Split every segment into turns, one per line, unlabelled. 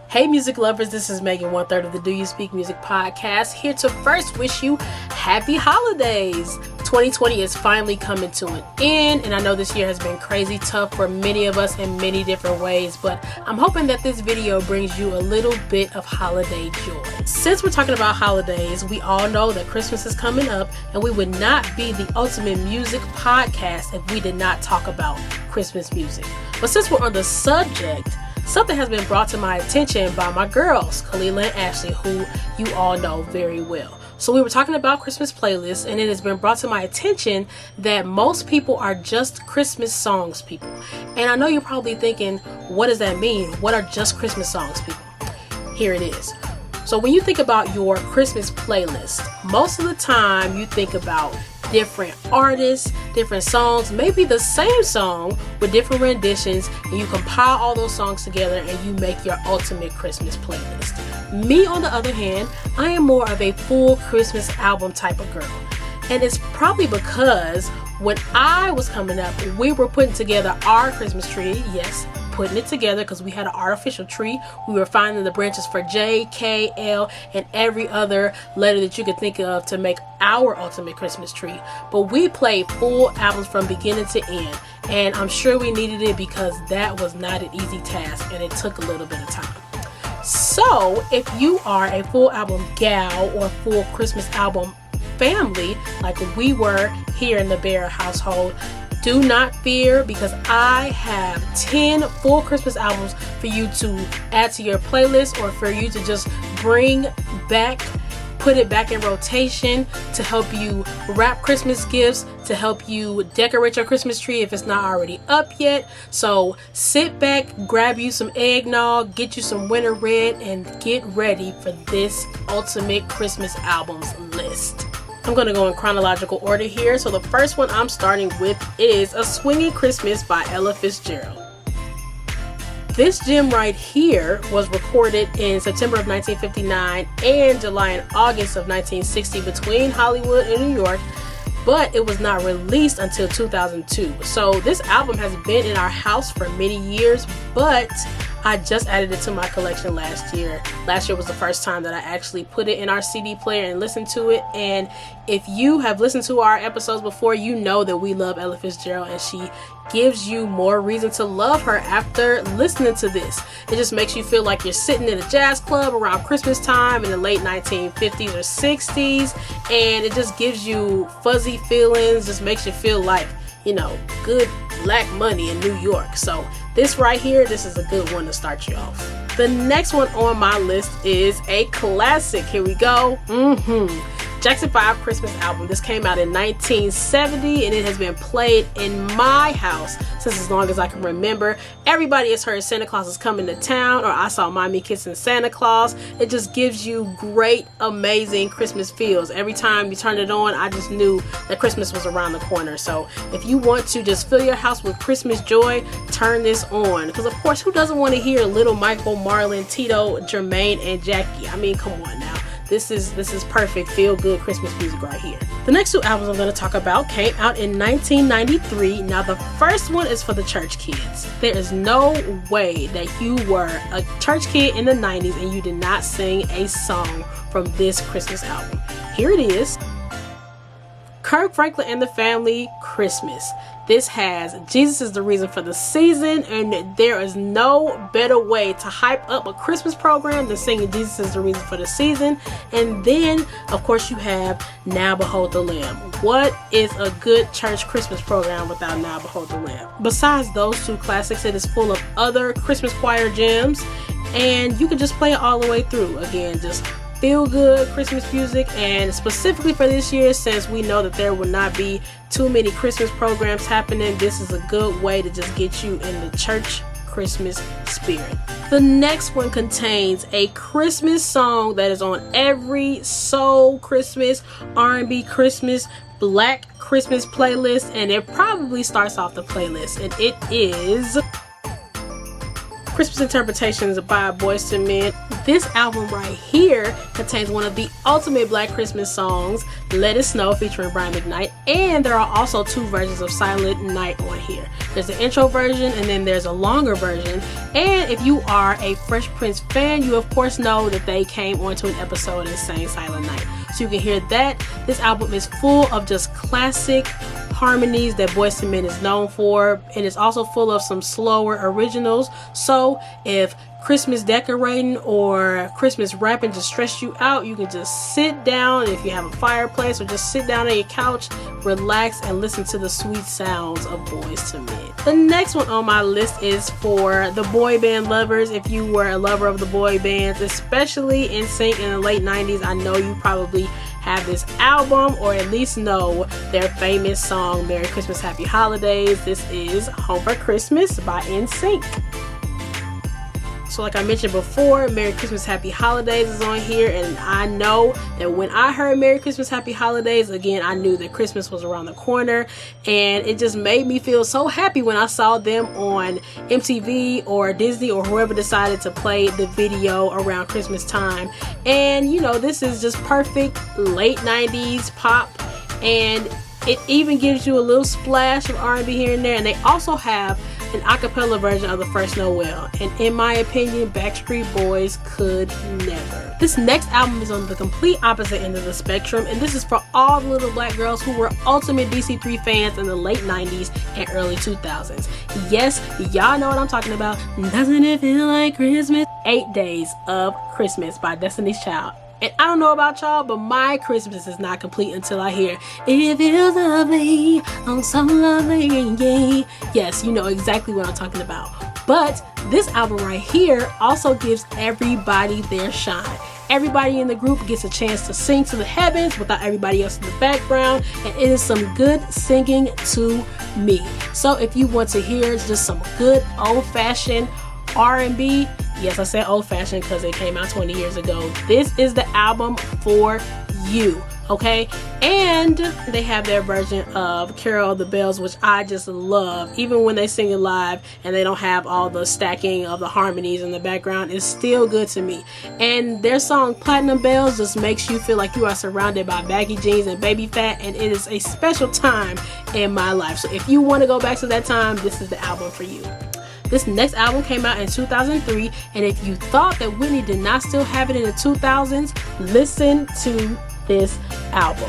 Hey music lovers, this is Megan, 1/3 of the Do You Speak Music podcast, here to first wish you happy holidays. 2020 is finally coming to an end, and I know this year has been crazy tough for many of us in many different ways, but I'm hoping that this video brings you a little bit of holiday joy. Since we're talking about holidays, we all know that Christmas is coming up, and we would not be the ultimate music podcast if we did not talk about Christmas music. But since we're on the subject, something has been brought to my attention by my girls, Kalila and Ashley, who you all know very well. So we were talking about Christmas playlists, and it has been brought to my attention that most people are just Christmas songs people. And I know you're probably thinking, what does that mean? What are just Christmas songs people? Here it is. So when you think about your Christmas playlist, most of the time you think about different artists, different songs, maybe the same song with different renditions, and you compile all those songs together and you make your ultimate Christmas playlist. Me, on the other hand, I am more of a full Christmas album type of girl. And it's probably because when I was coming up, we were putting together our Christmas tree. Yes, putting it together because we had an artificial tree. We were finding the branches for J, K, L, and every other letter that you could think of to make our ultimate Christmas tree. But we played full albums from beginning to end, and I'm sure we needed it because that was not an easy task and it took a little bit of time. So if you are a full album gal or full Christmas album family like we were here in the Bear household, do not fear, because I have 10 full Christmas albums for you to add to your playlist, or for you to just bring back, put it back in rotation to help you wrap Christmas gifts, to help you decorate your Christmas tree if it's not already up yet. So sit back, grab you some eggnog, get you some winter red, and get ready for this ultimate Christmas albums list. I'm going to go in chronological order here. So the first one I'm starting with is A Swinging Christmas by Ella Fitzgerald. This gem right here was recorded in September of 1959 and July and August of 1960 between Hollywood and New York, but it was not released until 2002. So this album has been in our house for many years, but I just added it to my collection last year. Last year was the first time that I actually put it in our CD player and listened to it. And if you have listened to our episodes before, you know that we love Ella Fitzgerald, and she gives you more reason to love her after listening to this. It just makes you feel like you're sitting in a jazz club around Christmas time in the late 1950s or 60s, and it just gives you fuzzy feelings, just makes you feel like, you know, good black money in New York. So this right here, this is a good one to start you off. The next one on my list is a classic. Here we go. Jackson 5 Christmas album. This came out in 1970, and it has been played in my house since as long as I can remember. Everybody has heard Santa Claus is Coming to Town, or I Saw Mommy Kissing Santa Claus. It just gives you great, amazing Christmas feels. Every time you turn it on, I just knew that Christmas was around the corner. So if you want to just fill your house with Christmas joy, turn this on. Because of course, who doesn't want to hear Little Michael, Marlon, Tito, Jermaine, and Jackie? I mean, come on now. This is perfect feel-good Christmas music right here. The next two albums I'm going to talk about came out in 1993. Now the first one is for the church kids. There is no way that you were a church kid in the 90s and you did not sing a song from this Christmas album. Here it is. Kirk, Franklin and the Family, Christmas. This has Jesus is the Reason for the Season, and there is no better way to hype up a Christmas program than singing Jesus is the Reason for the Season. And then, of course, you have Now Behold the Lamb. What is a good church Christmas program without Now Behold the Lamb? Besides those two classics, it is full of other Christmas choir gems, and you can just play it all the way through. Again, just feel good Christmas music. And specifically for this year, since we know that there will not be too many Christmas programs happening, this is a good way to just get you in the church Christmas spirit. The next one contains a Christmas song that is on every soul Christmas, R&B Christmas, Black Christmas playlist, and it probably starts off the playlist, and it is Christmas Interpretations by Boyz II Men. This album right here contains one of the ultimate Black Christmas songs, Let It Snow, featuring Brian McKnight, and there are also two versions of Silent Night on here. There's the intro version and then there's a longer version, and if you are a Fresh Prince fan, you of course know that they came onto an episode and sang Silent Night. So you can hear that. This album is full of just classic harmonies that Boyz II Men is known for, and it's also full of some slower originals. So if Christmas decorating or Christmas wrapping just stress you out, you can just sit down if you have a fireplace, or just sit down on your couch, relax, and listen to the sweet sounds of Boyz II Men. The next one on my list is for the boy band lovers. If you were a lover of the boy bands, especially NSYNC in the late 90s, I know you probably have this album, or at least know their famous song, Merry Christmas, Happy Holidays. This is Home for Christmas by NSYNC. So like I mentioned before, Merry Christmas, Happy Holidays is on here, and I know that when I heard Merry Christmas, Happy Holidays, again, I knew that Christmas was around the corner, and it just made me feel so happy when I saw them on MTV or Disney or whoever decided to play the video around Christmas time. And you know, this is just perfect late 90s pop, and it even gives you a little splash of R&B here and there. And they also have an a cappella version of the first Noel, and in my opinion, Backstreet Boys could never. This next album is on the complete opposite end of the spectrum, and this is for all the little black girls who were ultimate DC3 fans in the late 90s and early 2000s. Yes, y'all know what I'm talking about. Doesn't it feel like Christmas? 8 Days of Christmas by Destiny's Child. And I don't know about y'all, but my Christmas is not complete until I hear "It feels lovely, oh so lovely, yeah." Yes, you know exactly what I'm talking about. But this album right here also gives everybody their shine. Everybody in the group gets a chance to sing to the heavens without everybody else in the background, and it is some good singing to me. So if you want to hear just some good old-fashioned R&B, yes, I said old-fashioned because it came out 20 years ago, this is the album for you, okay? And they have their version of Carol of the Bells, which I just love. Even when they sing it live and they don't have all the stacking of the harmonies in the background, it's still good to me. And their song Platinum Bells just makes you feel like you are surrounded by baggy jeans and baby fat, and it is a special time in my life. So if you want to go back to that time, this is the album for you. This next album came out in 2003, and if you thought that Whitney did not still have it in the 2000s, listen to this album.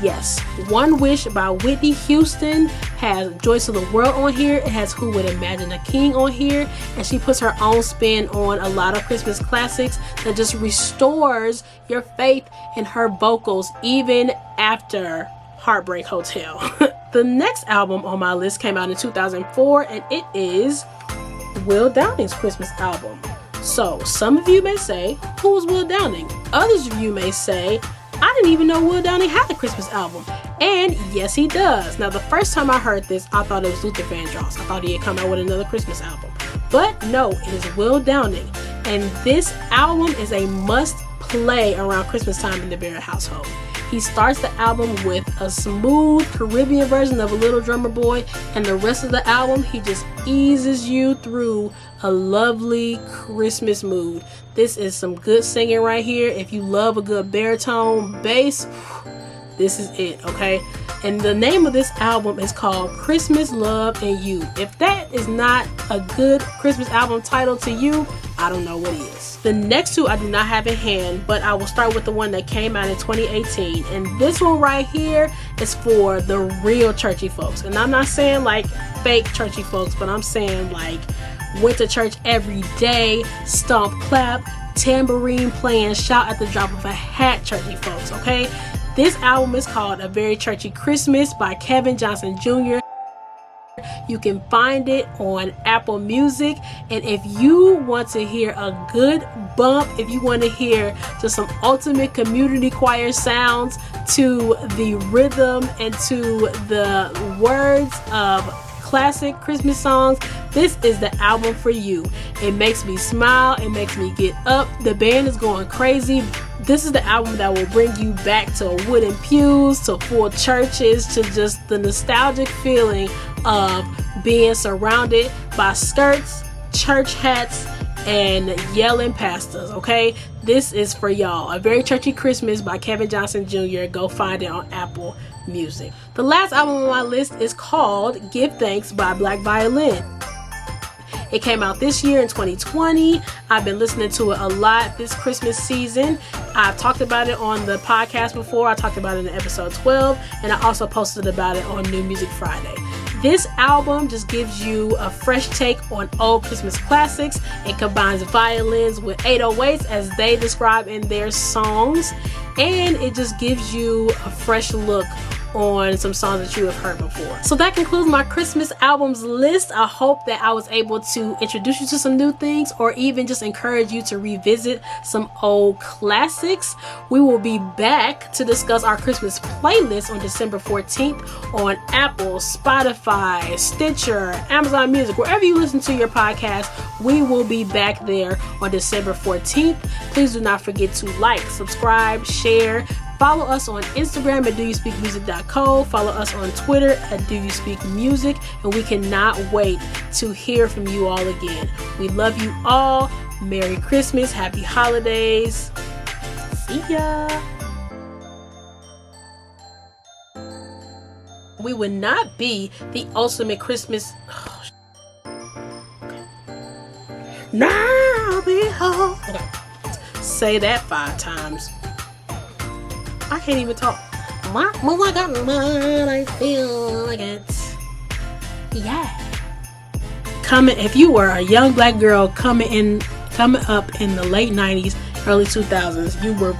Yes, One Wish by Whitney Houston has Joy to the World on here. It has Who Would Imagine a King on here, and she puts her own spin on a lot of Christmas classics that just restores your faith in her vocals even after Heartbreak Hotel. The next album on my list came out in 2004, and it is Will Downing's Christmas album. So some of you may say, who was Will Downing? Others of you may say, I didn't even know Will Downing had a Christmas album. And yes, he does. Now, the first time I heard this, I thought it was Luther Vandross. I thought he had come out with another Christmas album. But no, it is Will Downing. And this album is a must play around Christmas time in the Barrett household. He starts the album with a smooth Caribbean version of A Little Drummer Boy, and the rest of the album, he just eases you through a lovely Christmas mood. This is some good singing right here. If you love a good baritone bass, this is it, okay? And the name of this album is called Christmas, Love, and You. If that is not a good Christmas album title to you, I don't know what is. The next two I do not have in hand, but I will start with the one that came out in 2018. And this one right here is for the real churchy folks. And I'm not saying like fake churchy folks, but I'm saying like went to church every day, stomp, clap, tambourine playing, shout at the drop of a hat churchy folks, okay? This album is called A Very Churchy Christmas by Kevin Johnson Jr. You can find it on Apple Music, and if you want to hear a good bump, if you want to hear just some ultimate community choir sounds to the rhythm and to the words of classic Christmas songs, this is the album for you. It makes me smile, it makes me get up, the band is going crazy. This is the album that will bring you back to wooden pews, to full churches, to just the nostalgic feeling of being surrounded by skirts, church hats, and yelling pastors, okay? This is for y'all. A Very Churchy Christmas by Kevin Johnson Jr. Go find it on Apple Music. The last album on my list is called Give Thanks by Black Violin. It came out this year in 2020. I've been listening to it a lot this Christmas season. I've talked about it on the podcast before. I talked about it in episode 12, and I also posted about it on New Music Friday. This album just gives you a fresh take on old Christmas classics. It combines violins with 808s as they describe in their songs, and it just gives you a fresh look on some songs that you have heard before. So that concludes my Christmas albums list. I hope that I was able to introduce you to some new things, or even just encourage you to revisit some old classics. We will be back to discuss our Christmas playlist on December 14th on Apple, Spotify, Stitcher, Amazon Music, wherever you listen to your podcast. We will be back there on December 14th. Please do not forget to like, subscribe, share. Follow us on Instagram at doyouspeakmusic.co. Follow us on Twitter at doyouspeakmusic. And we cannot wait to hear from you all again. We love you all. Merry Christmas. Happy holidays. See ya. We would not be the ultimate Christmas. Now behold. Okay. Say that 5 times. I can't even talk. I feel like it's, yeah. If you were a young black girl coming up in the late 90s, early 2000s, you were